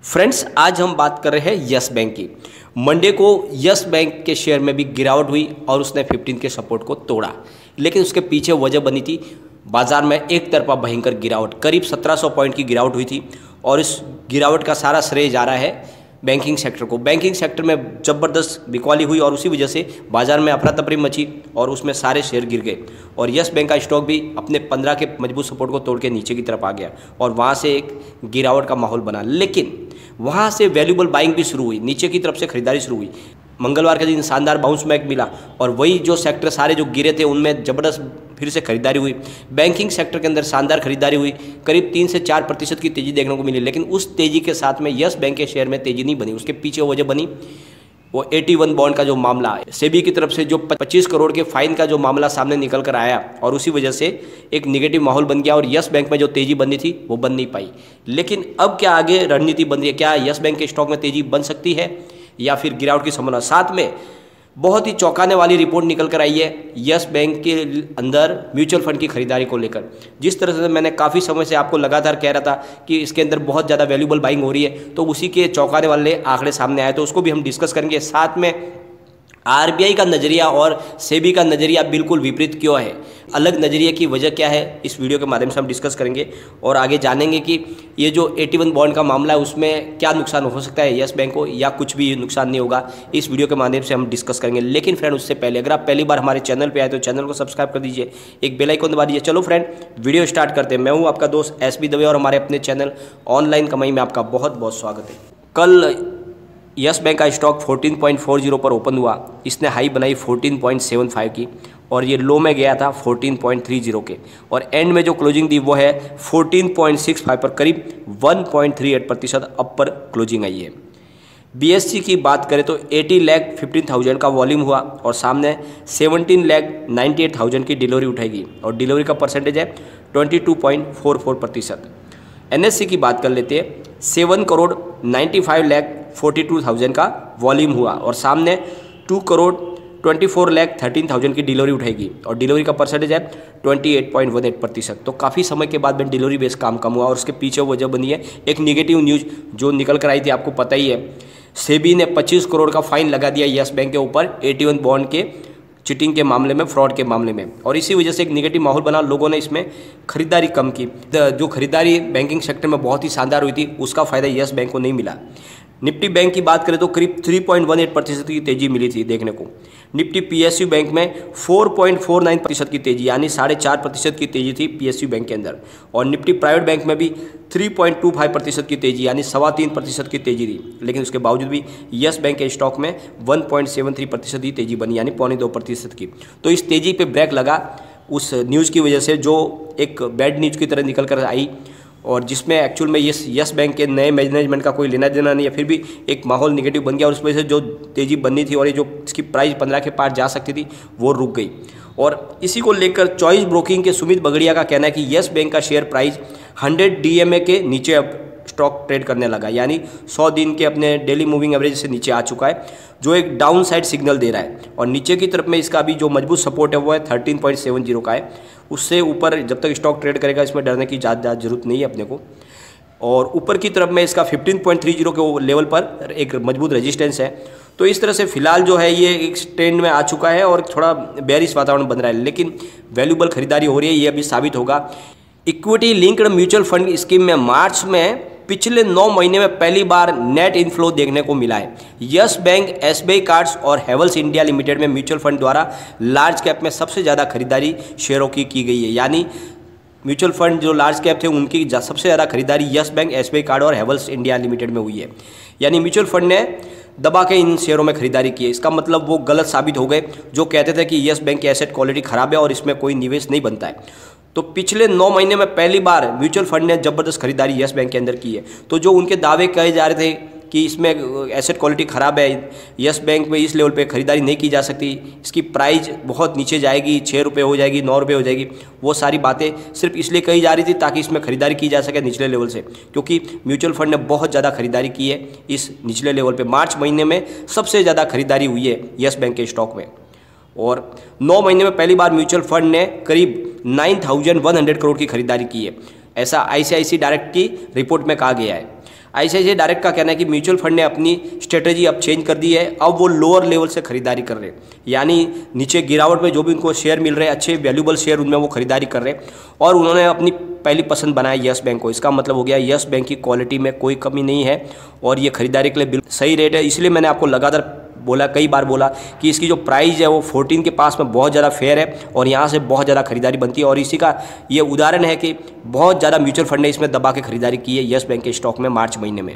Friends, आज हम बात कर रहे हैं यस बैंक की। मंडे को यस बैंक के शेयर में भी गिरावट हुई और उसने 15 के सपोर्ट को तोड़ा, लेकिन उसके पीछे वजह बनी थी बाजार में एक तरफा भयंकर गिरावट। करीब 1700 पॉइंट की गिरावट हुई थी और इस गिरावट का सारा श्रेय जा रहा है बैंकिंग सेक्टर को। बैंकिंग सेक्टर में ज़बरदस्त बिकवाली हुई और उसी वजह से बाजार में अफरा तफरी मची और उसमें सारे शेयर गिर गए और यस बैंक का स्टॉक भी अपने 15 के मजबूत सपोर्ट को तोड़ के नीचे की तरफ आ गया और वहाँ से एक गिरावट का माहौल बना। लेकिन वहाँ से वैल्यूबल बाइंग भी शुरू हुई, नीचे की तरफ से खरीदारी शुरू हुई। मंगलवार के दिन शानदार बाउंस बैक मिला और वही जो सेक्टर सारे जो गिरे थे उनमें ज़बरदस्त फिर से खरीदारी हुई। बैंकिंग सेक्टर के अंदर शानदार खरीदारी हुई, करीब 3 से 4% की तेज़ी देखने को मिली। लेकिन उस तेज़ी के साथ में यस बैंक के शेयर में तेज़ी नहीं बनी। उसके पीछे वजह बनी वो 81 बॉन्ड का जो मामला है, सेबी की तरफ से जो 25 करोड़ के फाइन का जो मामला सामने निकल कर आया और उसी वजह से एक निगेटिव माहौल बन गया और यस बैंक में जो तेज़ी बननी थी वो बन नहीं पाई। लेकिन अब क्या आगे रणनीति बन रही है? क्या यस बैंक के स्टॉक में तेज़ी बन सकती है या फिर गिरावट की संभावना? साथ में बहुत ही चौंकाने वाली रिपोर्ट निकल कर आई है यस बैंक के अंदर म्यूचुअल फंड की खरीदारी को लेकर। जिस तरह से मैंने काफ़ी समय से आपको लगातार कह रहा था कि इसके अंदर बहुत ज़्यादा वैल्यूबल बाइंग हो रही है, तो उसी के चौंकाने वाले आंकड़े सामने आए, तो उसको भी हम डिस्कस करेंगे। साथ में आरबीआई का नज़रिया और सेबी का नज़रिया बिल्कुल विपरीत क्यों है, अलग नज़रिए की वजह क्या है, इस वीडियो के माध्यम से हम डिस्कस करेंगे और आगे जानेंगे कि ये जो 81 बॉन्ड का मामला है उसमें क्या नुकसान हो सकता है यस बैंक को या कुछ भी नुकसान नहीं होगा। इस वीडियो के माध्यम से हम डिस्कस करेंगे। लेकिन फ्रेंड, उससे पहले अगर आप पहली बार हमारे चैनल पर आए तो चैनल को सब्सक्राइब कर दीजिए, एक बेल आइकन दबा दीजिए। चलो फ्रेंड, वीडियो स्टार्ट करते हैं। मैं हूँ आपका दोस्त एसबी दवे और हमारे अपने चैनल ऑनलाइन कमाई में आपका बहुत बहुत स्वागत है। कल यस बैंक का स्टॉक 14.40 पर ओपन हुआ। इसने हाई बनाई 14.75 की और ये लो में गया था 14.30 के और एंड में जो क्लोजिंग दी वो है 14.65 पर, करीब 1.38% अप पर क्लोजिंग आई है। बीएससी की बात करें तो 80,15,000 का वॉल्यूम हुआ और सामने 17,98,000 की डिलीवरी उठाएगी और डिलीवरी का परसेंटेज है 22.44%। एनएससी की बात कर लेते हैं, 7,95,42,000 का वॉल्यूम हुआ और सामने 2,24,13,000 की डिलीवरी उठाएगी और डिलीवरी का परसेंटेज है 28.18%। तो काफ़ी समय के बाद में डिलीवरी बेस काम कम हुआ और उसके पीछे वजह बनी है एक निगेटिव न्यूज़ जो निकल कर आई थी, आपको पता ही है। सेबी ने 25 करोड़ का फाइन लगा दिया यस बैंक के ऊपर 81 बॉन्ड के चिटिंग के मामले में, फ्रॉड के मामले में, और इसी वजह से एक निगेटिव माहौल बना। लोगों ने इसमें खरीदारी कम की। जो खरीदारी बैंकिंग सेक्टर में बहुत ही शानदार हुई थी उसका फ़ायदा यस बैंक को नहीं मिला। निफ्टी बैंक की बात करें तो करीब 3.18% की तेज़ी मिली थी देखने को। निफ्टी पीएसयू बैंक में 4.49% की तेज़ी, यानी 4.5% की तेज़ी थी पीएसयू बैंक के अंदर और निफ्टी प्राइवेट बैंक में भी 3.25% की तेज़ी, यानी 3.25% की तेज़ी थी। लेकिन उसके बावजूद भी यस बैंक के स्टॉक में 1.73% की तेज़ी बनी, यानी 0.25% की। तो इस तेज़ी पे ब्रेक लगा उस न्यूज़ की वजह से जो एक बैड न्यूज़ की तरह निकल कर आई और जिसमें एक्चुअल में यस बैंक के नए मैनेजमेंट का कोई लेना देना नहीं है, फिर भी एक माहौल नेगेटिव बन गया और उस वजह से जो तेज़ी बननी थी और ये जो इसकी प्राइस 15 के पार जा सकती थी वो रुक गई। और इसी को लेकर चॉइस ब्रोकिंग के सुमित बगड़िया का कहना है कि यस बैंक का शेयर प्राइस 100 DMA के नीचे अब स्टॉक ट्रेड करने लगा, यानी 100 दिन के अपने डेली मूविंग एवरेज से नीचे आ चुका है, जो एक डाउन साइड सिग्नल दे रहा है। और नीचे की तरफ में इसका अभी जो मजबूत सपोर्ट है वो है 13.70 का है। उससे ऊपर जब तक स्टॉक ट्रेड करेगा इसमें डरने की ज़्यादा जरूरत नहीं है अपने को। और ऊपर की तरफ में इसका 15.30 के लेवल पर एक मजबूत रेजिस्टेंस है। तो इस तरह से फिलहाल जो है ये एक ट्रेंड में आ चुका है और थोड़ा बेरिश वातावरण बन रहा है, लेकिन वैल्यूबल खरीदारी हो रही है, ये अभी साबित होगा। Equity linked mutual fund scheme में मार्च में पिछले 9 महीने में पहली बार नेट इनफ्लो देखने को मिला है। यस बैंक, एसबीआई कार्ड्स और हेवल्स इंडिया लिमिटेड में म्यूचुअल फंड द्वारा लार्ज कैप में सबसे ज़्यादा खरीदारी शेयरों की गई है, यानी म्यूचुअल फंड जो लार्ज कैप थे उनकी सबसे ज़्यादा खरीदारी यस बैंक, एसबीआई कार्ड और हेवल्स इंडिया लिमिटेड में हुई है। यानी म्यूचुअल फंड ने दबा के इन शेयरों में खरीदारी की है। इसका मतलब वो गलत साबित हो गए जो कहते थे कि यस बैंक की एसेट क्वालिटी खराब है और इसमें कोई निवेश नहीं बनता है। तो पिछले 9 महीने में पहली बार म्यूचुअल फंड ने ज़बरदस्त खरीदारी यस बैंक के अंदर की है। तो जो उनके दावे कहे जा रहे थे कि इसमें एसेट क्वालिटी ख़राब है, यस बैंक में इस लेवल पे खरीदारी नहीं की जा सकती, इसकी प्राइस बहुत नीचे जाएगी, 6 रुपये हो जाएगी, 9 रुपये हो जाएगी, वो सारी बातें सिर्फ इसलिए कही जा रही थी ताकि इसमें खरीदारी की जा सके निचले लेवल से, क्योंकि म्यूचुअल फंड ने बहुत ज़्यादा खरीदारी की है इस निचले लेवल पर। मार्च महीने में सबसे ज़्यादा खरीदारी हुई है यस बैंक के स्टॉक में और 9 महीने में पहली बार म्यूचुअल फंड ने करीब 9,100 करोड़ की खरीदारी की है, ऐसा आईसीआईसी डायरेक्ट की रिपोर्ट में कहा गया है। ICICI डायरेक्ट का कहना है कि म्यूचुअल फंड ने अपनी स्ट्रेटेजी अब चेंज कर दी है, अब वो लोअर लेवल से खरीदारी कर रहे हैं, यानी नीचे गिरावट में जो भी उनको शेयर मिल रहे हैं, अच्छे वैल्यूबल शेयर, उनमें वो खरीदारी कर रहे हैं। और उन्होंने अपनी पहली पसंद बनाया यस बैंक को। इसका मतलब हो गया यस बैंक की क्वालिटी में कोई कमी नहीं है और ये खरीदारी के लिए बिल्कुल सही रेट है। इसलिए मैंने आपको लगातार बोला, कई बार बोला कि इसकी जो प्राइस है वो 14 के पास में बहुत ज़्यादा फेयर है और यहाँ से बहुत ज़्यादा खरीदारी बनती है। और इसी का ये उदाहरण है कि बहुत ज़्यादा म्यूचुअल फंड ने इसमें दबा के खरीदारी की है यस बैंक के स्टॉक में मार्च महीने में।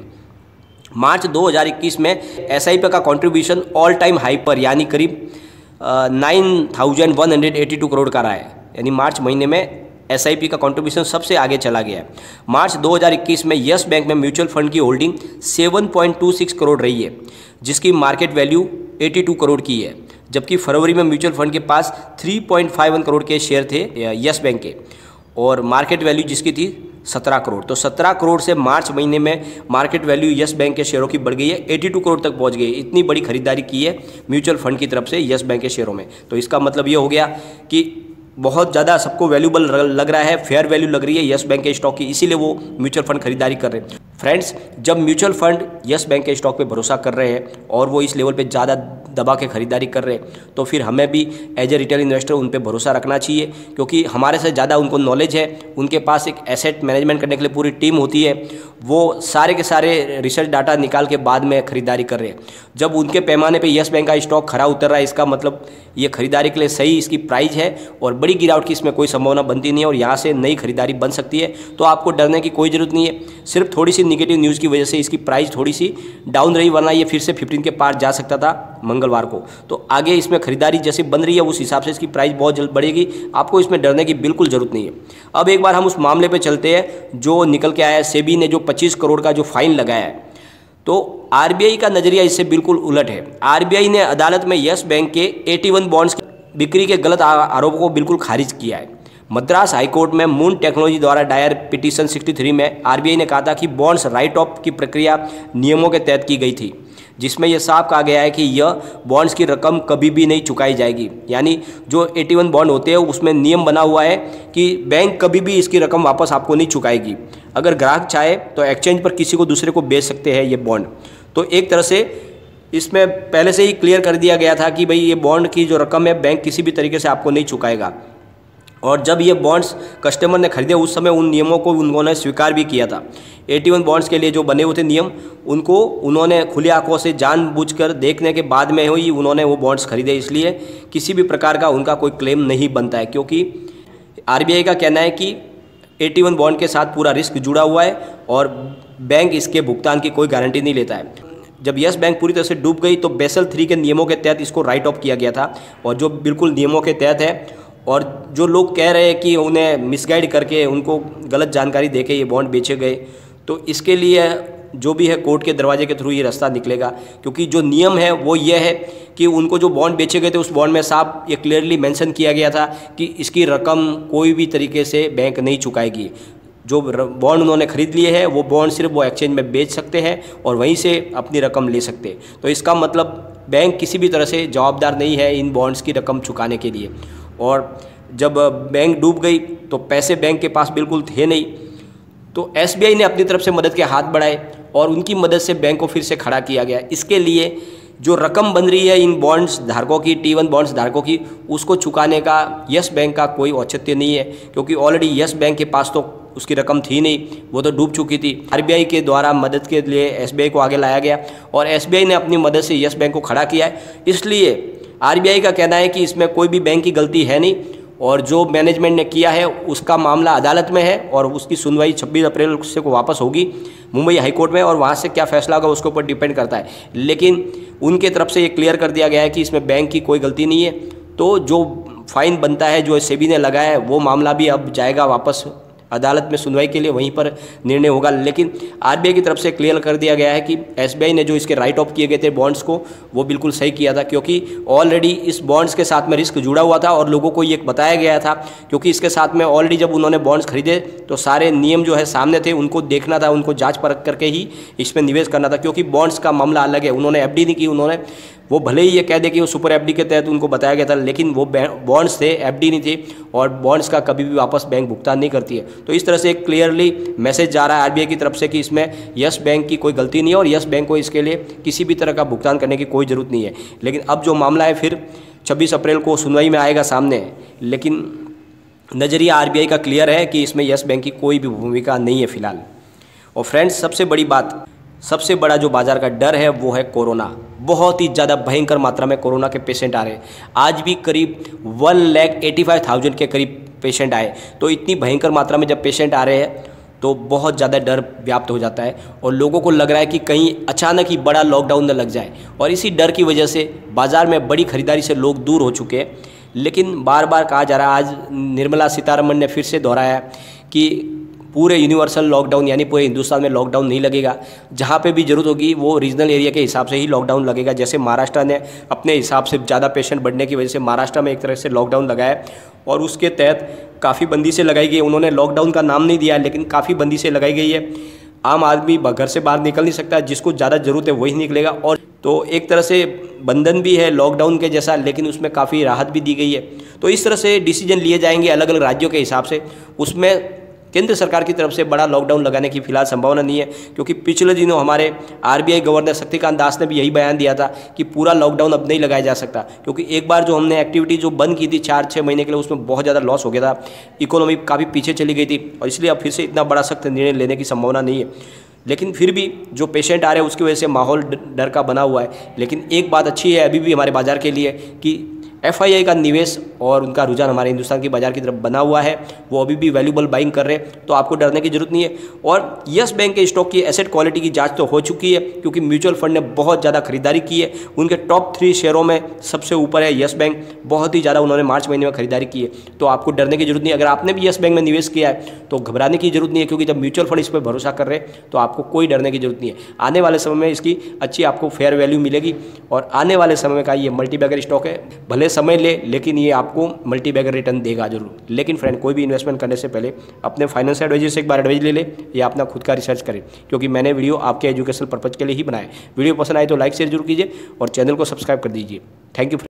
मार्च 2021 में SIP का कॉन्ट्रीब्यूशन ऑल टाइम हाई पर यानी करीब 9,182 करोड़ का रहा है, यानी मार्च महीने में SIP का कंट्रीब्यूशन सबसे आगे चला गया है। मार्च 2021 में यस बैंक में म्यूचुअल फंड की होल्डिंग 7.26 करोड़ रही है, जिसकी मार्केट वैल्यू 82 करोड़ की है, जबकि फरवरी में म्यूचुअल फंड के पास 3.51 करोड़ के शेयर थे यस बैंक के और मार्केट वैल्यू जिसकी थी 17 करोड़। तो 17 करोड़ से मार्च महीने में मार्केट वैल्यू यस बैंक के शेयरों की बढ़ गई है, 82 करोड़ तक पहुंच गई। इतनी बड़ी खरीदारी की है म्यूचुअल फंड की तरफ से यस बैंक के शेयरों में। तो इसका मतलब ये हो गया कि बहुत ज़्यादा सबको वैल्यूबल लग रहा है, फेयर वैल्यू लग रही है यस बैंक के स्टॉक की, इसीलिए वो म्यूचुअल फंड खरीदारी कर रहे हैं। फ्रेंड्स, जब म्यूचुअल फंड यस बैंक के स्टॉक पे भरोसा कर रहे हैं और वो इस लेवल पे ज़्यादा दबा के खरीदारी कर रहे हैं, तो फिर हमें भी एज ए रिटेल इन्वेस्टर उन पे भरोसा रखना चाहिए, क्योंकि हमारे से ज़्यादा उनको नॉलेज है। उनके पास एक एसेट मैनेजमेंट करने के लिए पूरी टीम होती है, वो सारे के सारे रिसर्च डाटा निकाल के बाद में खरीदारी कर रहे हैं। जब उनके पैमाने पे यस बैंक का स्टॉक खरा उतर रहा है, इसका मतलब ये खरीदारी के लिए सही इसकी प्राइस है और बड़ी गिरावट की इसमें कोई संभावना बनती नहीं है और यहाँ से नई खरीदारी बन सकती है। तो आपको डरने की कोई ज़रूरत नहीं है। सिर्फ थोड़ी सी निगेटिव न्यूज़ की वजह से इसकी प्राइस थोड़ी सी डाउन रही, वरना ये फिर से 15 के पार जा सकता था मंगलवार को। तो आगे इसमें खरीदारी जैसे बन रही है उस हिसाब से इसकी प्राइस बहुत जल्द बढ़ेगी, आपको इसमें डरने की बिल्कुल ज़रूरत नहीं है। अब एक बार हम उस मामले पे चलते हैं जो निकल के आया है। सेबी ने जो 25 करोड़ का जो फाइन लगाया है, तो RBI का नज़रिया इससे बिल्कुल उलट है। RBI ने अदालत में यस बैंक के 81 बॉन्ड्स की बिक्री के गलत आरोपों को बिल्कुल खारिज किया है। मद्रास हाईकोर्ट में मून टेक्नोलॉजी द्वारा दायर पिटीशन 63 में RBI ने कहा था कि बॉन्ड्स राइट ऑफ की प्रक्रिया नियमों के तहत की गई थी, जिसमें यह साफ कहा गया है कि यह बॉन्ड्स की रकम कभी भी नहीं चुकाई जाएगी। यानी जो 81 बॉन्ड होते हैं उसमें नियम बना हुआ है कि बैंक कभी भी इसकी रकम वापस आपको नहीं चुकाएगी। अगर ग्राहक चाहे तो एक्सचेंज पर किसी को दूसरे को बेच सकते हैं ये बॉन्ड। तो एक तरह से इसमें पहले से ही क्लियर कर दिया गया था कि भाई ये बॉन्ड की जो रकम है बैंक किसी भी तरीके से आपको नहीं चुकाएगा। और जब ये बॉन्ड्स कस्टमर ने खरीदे उस समय उन नियमों को उन्होंने स्वीकार भी किया था। 81 बॉन्ड्स के लिए जो बने हुए थे नियम, उनको उन्होंने खुली आंखों से जानबूझकर देखने के बाद में ही उन्होंने वो बॉन्ड्स खरीदे, इसलिए किसी भी प्रकार का उनका कोई क्लेम नहीं बनता है, क्योंकि RBI का कहना है कि 81 बॉन्ड के साथ पूरा रिस्क जुड़ा हुआ है और बैंक इसके भुगतान की कोई गारंटी नहीं लेता है। जब यस बैंक पूरी तरह से डूब गई तो बेसल 3 के नियमों के तहत इसको राइट ऑफ किया गया था, और जो बिल्कुल नियमों के तहत है। और जो लोग कह रहे हैं कि उन्हें मिसगाइड करके उनको गलत जानकारी देके ये बॉन्ड बेचे गए, तो इसके लिए जो भी है कोर्ट के दरवाजे के थ्रू ये रास्ता निकलेगा, क्योंकि जो नियम है वो ये है कि उनको जो बॉन्ड बेचे गए थे उस बॉन्ड में साफ ये क्लियरली मेंशन किया गया था कि इसकी रकम कोई भी तरीके से बैंक नहीं चुकाएगी। जो बॉन्ड उन्होंने खरीद लिए हैं वो बॉन्ड सिर्फ वो एक्सचेंज में बेच सकते हैं और वहीं से अपनी रकम ले सकते हैं। तो इसका मतलब बैंक किसी भी तरह से जवाबदार नहीं है इन बॉन्ड्स की रकम चुकाने के लिए। और जब बैंक डूब गई तो पैसे बैंक के पास बिल्कुल थे नहीं, तो SBI ने अपनी तरफ से मदद के हाथ बढ़ाए और उनकी मदद से बैंक को फिर से खड़ा किया गया। इसके लिए जो रकम बन रही है इन बॉन्ड्स धारकों की, T1 बॉन्ड्स धारकों की, उसको चुकाने का यस बैंक का कोई औचित्य नहीं है, क्योंकि ऑलरेडी यस बैंक के पास तो उसकी रकम थी नहीं, वो तो डूब चुकी थी। RBI के द्वारा मदद के लिए SBI को आगे लाया गया और SBI ने अपनी मदद से यस बैंक को खड़ा किया है। इसलिए RBI का कहना है कि इसमें कोई भी बैंक की गलती है नहीं और जो मैनेजमेंट ने किया है उसका मामला अदालत में है और उसकी सुनवाई 26 अप्रैल से को वापस होगी मुंबई हाई कोर्ट में, और वहाँ से क्या फैसला होगा उसके ऊपर डिपेंड करता है। लेकिन उनके तरफ से ये क्लियर कर दिया गया है कि इसमें बैंक की कोई गलती नहीं है। तो जो फाइन बनता है जो सेबी ने लगाया है वो मामला भी अब जाएगा वापस अदालत में सुनवाई के लिए, वहीं पर निर्णय होगा। लेकिन RBI की तरफ से क्लियर कर दिया गया है कि SBI ने जो इसके राइट ऑफ किए गए थे बॉन्ड्स को वो बिल्कुल सही किया था, क्योंकि ऑलरेडी इस बॉन्ड्स के साथ में रिस्क जुड़ा हुआ था और लोगों को ये बताया गया था, क्योंकि इसके साथ में ऑलरेडी जब उन्होंने बॉन्ड्स खरीदे तो सारे नियम जो है सामने थे, उनको देखना था, उनको जाँच परख करके ही इसमें निवेश करना था, क्योंकि बॉन्ड्स का मामला अलग है। उन्होंने FD नहीं की, उन्होंने वो भले ही ये कह दे कि वो सुपर एफडी के तहत उनको बताया गया था, लेकिन वो बॉन्ड्स थे, एफडी नहीं थे, और बॉन्ड्स का कभी भी वापस बैंक भुगतान नहीं करती है। तो इस तरह से एक क्लियरली मैसेज जा रहा है आरबीआई की तरफ से कि इसमें यस बैंक की कोई गलती नहीं है और यस बैंक को इसके लिए किसी भी तरह का भुगतान करने की कोई ज़रूरत नहीं है। लेकिन अब जो मामला है फिर 26 अप्रैल को सुनवाई में आएगा सामने, लेकिन नज़रिया आरबीआई का क्लियर है कि इसमें यस बैंक की कोई भी भूमिका नहीं है फिलहाल। और फ्रेंड्स, सबसे बड़ी बात, सबसे बड़ा जो बाजार का डर है वो है कोरोना। बहुत ही ज़्यादा भयंकर मात्रा में कोरोना के पेशेंट आ रहे हैं। आज भी करीब 1,85,000 के करीब पेशेंट आए। तो इतनी भयंकर मात्रा में जब पेशेंट आ रहे हैं तो बहुत ज़्यादा डर व्याप्त हो जाता है और लोगों को लग रहा है कि कहीं अचानक ही बड़ा लॉकडाउन न लग जाए, और इसी डर की वजह से बाज़ार में बड़ी खरीदारी से लोग दूर हो चुके हैं। लेकिन बार बार कहा जा रहा है, आज निर्मला सीतारमण ने फिर से दोहराया कि पूरे यूनिवर्सल लॉकडाउन यानी पूरे हिंदुस्तान में लॉकडाउन नहीं लगेगा। जहाँ पे भी ज़रूरत होगी वो रीजनल एरिया के हिसाब से ही लॉकडाउन लगेगा। जैसे महाराष्ट्र ने अपने हिसाब से ज़्यादा पेशेंट बढ़ने की वजह से महाराष्ट्र में एक तरह से लॉकडाउन लगाया और उसके तहत काफ़ी बंदिशें लगाई गई। उन्होंने लॉकडाउन का नाम नहीं दिया, लेकिन काफ़ी बंदिशें लगाई गई है। आम आदमी घर से बाहर निकल नहीं सकता, जिसको ज़्यादा ज़रूरत है वही निकलेगा। और तो एक तरह से बंधन भी है लॉकडाउन के जैसा, लेकिन उसमें काफ़ी राहत भी दी गई है। तो इस तरह से डिसीजन लिए जाएंगे अलग अलग राज्यों के हिसाब से। उसमें केंद्र सरकार की तरफ से बड़ा लॉकडाउन लगाने की फिलहाल संभावना नहीं है, क्योंकि पिछले दिनों हमारे आरबीआई गवर्नर शक्तिकांत दास ने भी यही बयान दिया था कि पूरा लॉकडाउन अब नहीं लगाया जा सकता, क्योंकि एक बार जो हमने एक्टिविटी जो बंद की थी 4-6 महीने के लिए, उसमें बहुत ज़्यादा लॉस हो गया था, इकोनॉमी काफ़ी पीछे चली गई थी, और इसलिए अब फिर से इतना बड़ा सख्त निर्णय लेने की संभावना नहीं है। लेकिन फिर भी जो पेशेंट आ रहे हैं उसकी वजह से माहौल डर का बना हुआ है। लेकिन एक बात अच्छी है अभी भी हमारे बाज़ार के लिए कि एफआईआई का निवेश और उनका रुझान हमारे हिंदुस्तान के बाजार की तरफ बना हुआ है, वो अभी भी वैल्यूबल बाइंग कर रहे हैं, तो आपको डरने की जरूरत नहीं है। और यस बैंक के स्टॉक की एसेट क्वालिटी की जांच तो हो चुकी है, क्योंकि म्यूचुअल फंड ने बहुत ज़्यादा खरीदारी की है। उनके टॉप 3 शेयरों में सबसे ऊपर है यस बैंक, बहुत ही ज़्यादा उन्होंने मार्च महीने में खरीदारी की है, तो आपको डरने की जरूरत नहीं है। अगर आपने भी यस बैंक में निवेश किया है तो घबराने की जरूरत नहीं है, क्योंकि जब म्यूचुअल फंड इस पर भरोसा कर रहे हैं तो आपको कोई डरने की जरूरत नहीं है। आने वाले समय में इसकी अच्छी आपको फेयर वैल्यू मिलेगी, और आने वाले समय का ये मल्टीबैगर स्टॉक है, भले समय ले लेकिन ये आपको मल्टीबैगर रिटर्न देगा जरूर। लेकिन फ्रेंड, कोई भी इन्वेस्टमेंट करने से पहले अपने फाइनेंशियल एडवाइजर से एक बार एडवाइस ले ले या अपना खुद का रिसर्च करें, क्योंकि मैंने वीडियो आपके एजुकेशनल पर्पज के लिए ही बनाया है। वीडियो पसंद आए तो लाइक शेयर जरूर कीजिए और चैनल को सब्सक्राइब कर दीजिए। Thank you.